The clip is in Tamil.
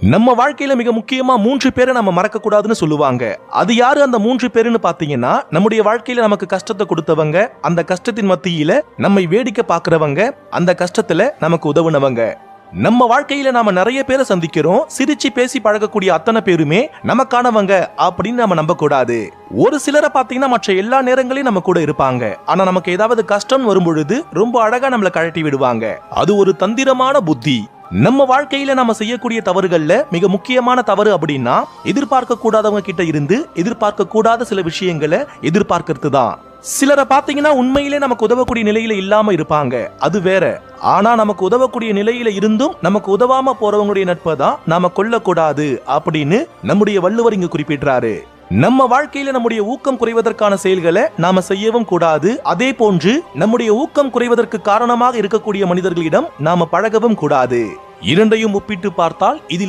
நம்ம வாழ்க்கையில மிக முக்கியமா 3 பேரை நம்ம மறக்க கூடாதுன்னு சொல்லுவாங்க. அது யாரு அந்த 3 பேருன்னு பாத்தீங்கன்னா, நம்முடைய வாழ்க்கையில நமக்கு கஷ்டத்தை கொடுத்தவங்க, அந்த கஷ்டத்தின் மத்தியில நம்மை வேடிக்கை பாக்குறவங்க, அந்த கஷ்டத்துல நமக்கு உதவுனவங்க. நம்ம வாழ்க்கையில நாம நிறைய பேரை சந்திக்கிறோம். சிரிச்சு பேசி பழகக்கூடிய அத்தனை பேருமே நமக்கானவங்க அப்படின்னு நம்ம நம்ப கூடாது. ஒரு சிலரை பாத்தீங்கன்னா மற்ற எல்லா நேரங்களையும் நம்ம கூட இருப்பாங்க. ஆனா நமக்கு ஏதாவது கஷ்டம் வரும் பொழுது ரொம்ப அழகா நம்மளை கழட்டி விடுவாங்க. அது ஒரு தந்திரமான புத்தி. நம்ம வாழ்க்கையில நாம செய்யக்கூடிய தவறுகள்ல மிக முக்கியமான தவறு அப்படின்னா, எதிர்பார்க்க கூடாதவங்க கிட்ட இருந்து எதிர்பார்க்க கூடாத சில விஷயங்களை எதிர்பார்க்கிறது தான். சிலரை பாத்தீங்கன்னா உண்மையிலே நமக்கு உதவக்கூடிய நிலையில இல்லாம இருப்பாங்க, அது வேற. ஆனா நமக்கு உதவக்கூடிய நிலையில இருந்தும் நமக்கு உதவாம போறவங்களுடைய நட்பை தான் நாம கொள்ளக்கூடாது அப்படின்னு நம்முடைய வள்ளுவர் இங்கு குறிப்பிடுறாரு. நம்ம வாழ்க்கையில நம்முடைய ஊக்கம் குறைவதற்கான செயல்களை நாம செய்யவும் கூடாது. அதே போன்று நம்முடைய ஊக்கம் குறைவதற்கு காரணமாக இருக்கக்கூடிய மனிதர்களிடம் நாம பழகவும் கூடாது. இரண்டையும் ஒப்பிட்டு பார்த்தால் இதில்